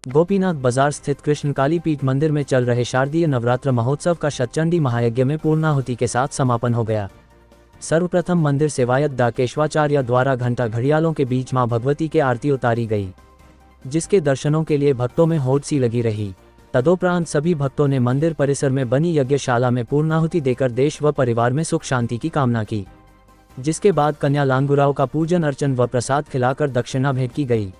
गोपीनाथ बाजार स्थित कृष्णकाली पीठ मंदिर में चल रहे शारदीय नवरात्र महोत्सव का शतचंडी महायज्ञ में पूर्णाहुति के साथ समापन हो गया। सर्वप्रथम मंदिर सेवायत डा केशवाचार्य द्वारा घंटा घड़ियालों के बीच मां भगवती के आरती उतारी गई, जिसके दर्शनों के लिए भक्तों में होड़ सी लगी रही। तदोपरांत सभी भक्तों ने मंदिर परिसर में बनी यज्ञशाला में पूर्णाहुति देकर देश व परिवार में सुख शांति की कामना की, जिसके बाद कन्या लांगुराव का पूजन अर्चन व प्रसाद खिलाकर दक्षिणा भेंट की गई।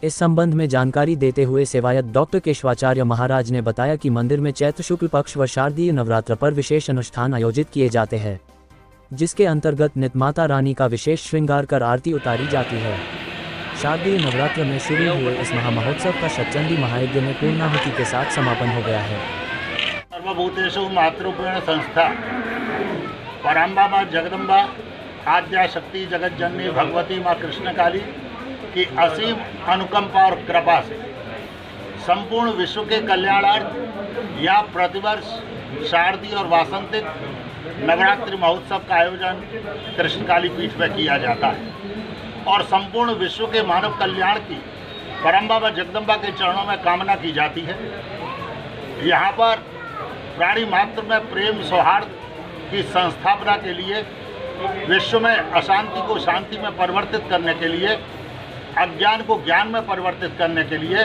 इस संबंध में जानकारी देते हुए सेवायत डॉक्टर केशवाचार्य महाराज ने बताया कि मंदिर में चैत्र शुक्ल पक्ष व शारदीय नवरात्र पर विशेष अनुष्ठान आयोजित किए जाते हैं, जिसके अंतर्गत नित माता रानी का विशेष श्रृंगार कर आरती उतारी जाती है। शारदीय नवरात्र में शुरू हुए इस महामहोत्सव का शतचंडी महायज्ञ में पूर्णाहुति के साथ समापन हो गया है। सर्वभूतेषु मातृरूपेण संस्था पराम्बा माँ जगदम्बा आद्या शक्ति जगत जननी भगवती माँ कृष्णकाली की असीम अनुकंपा और कृपा से संपूर्ण विश्व के कल्याणार्थ यहाँ प्रतिवर्ष शारदीय और वासंतिक नवरात्रि महोत्सव का आयोजन कृष्णकाली पीठ में किया जाता है और संपूर्ण विश्व के मानव कल्याण की परम्बा व जगदम्बा के चरणों में कामना की जाती है। यहाँ पर प्राणी मात्र में प्रेम सौहार्द की संस्थापना के लिए, विश्व में अशांति को शांति में परिवर्तित करने के लिए, अज्ञान को ज्ञान में परिवर्तित करने के लिए,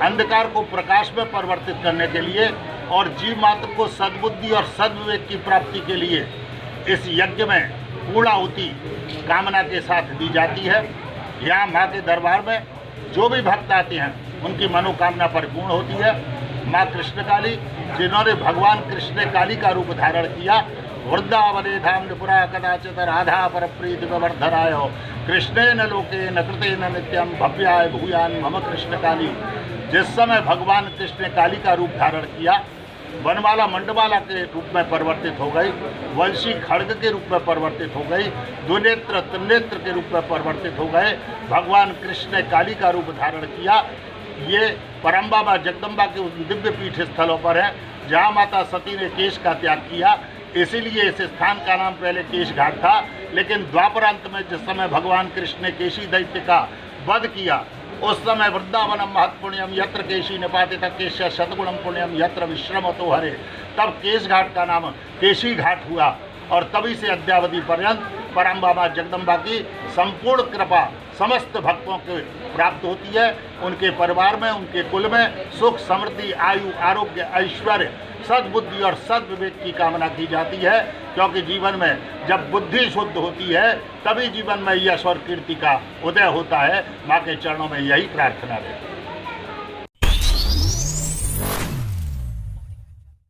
अंधकार को प्रकाश में परिवर्तित करने के लिए और जीव मात्र को सद्बुद्धि और सद्विवेक की प्राप्ति के लिए इस यज्ञ में पूर्णाहुति कामना के साथ दी जाती है। यहाँ माँ के दरबार में जो भी भक्त आते हैं उनकी मनोकामना परिपूर्ण होती है। माँ कृष्णकाली, जिन्होंने भगवान कृष्ण काली का रूप धारण किया, वृंदावने धाम निपुरा कदाचित राधा पर प्रीति वर्धनाय कृष्णेन लोकेन कृतेन नित्यम भव्याय भूयान मम कृष्णकाली। जिस समय भगवान कृष्ण काली का रूप धारण किया, वनमाला मंडमाला के रूप में परिवर्तित हो गई, वंशी खड्ग के रूप में परिवर्तित हो गई, द्विनेत्र त्रिनेत्र के रूप में परिवर्तित हो गए, भगवान कृष्ण काली का रूप धारण किया। ये परम्बा माँ जगदम्बा के उस दिव्य पीठ स्थलों पर है जहाँ माता सती ने केश का त्याग किया। इसीलिए इस स्थान का नाम पहले केश घाट था, लेकिन द्वापरांत में जिस समय भगवान कृष्ण ने केशी दैत्य का वध किया, उस समय वृंदावनम महत्पुण्यम यत्र केशी निपातित केश शतगुणम पुण्यम यत्र विश्रमतो हरे, तब केश घाट का नाम केशी घाट हुआ और तभी से अद्यावधि पर्यंत परम्बा माँ जगदम्बा की संपूर्ण कृपा समस्त भक्तों को प्राप्त होती है। उनके परिवार में, उनके कुल में सुख समृद्धि, आयु, आरोग्य, ऐश्वर्य, सद्बुद्धि और सद्विवेक की कामना की जाती है, क्योंकि जीवन में जब बुद्धि शुद्ध होती है तभी जीवन में यश और कीर्ति का उदय होता है। माँ के चरणों में यही प्रार्थना है।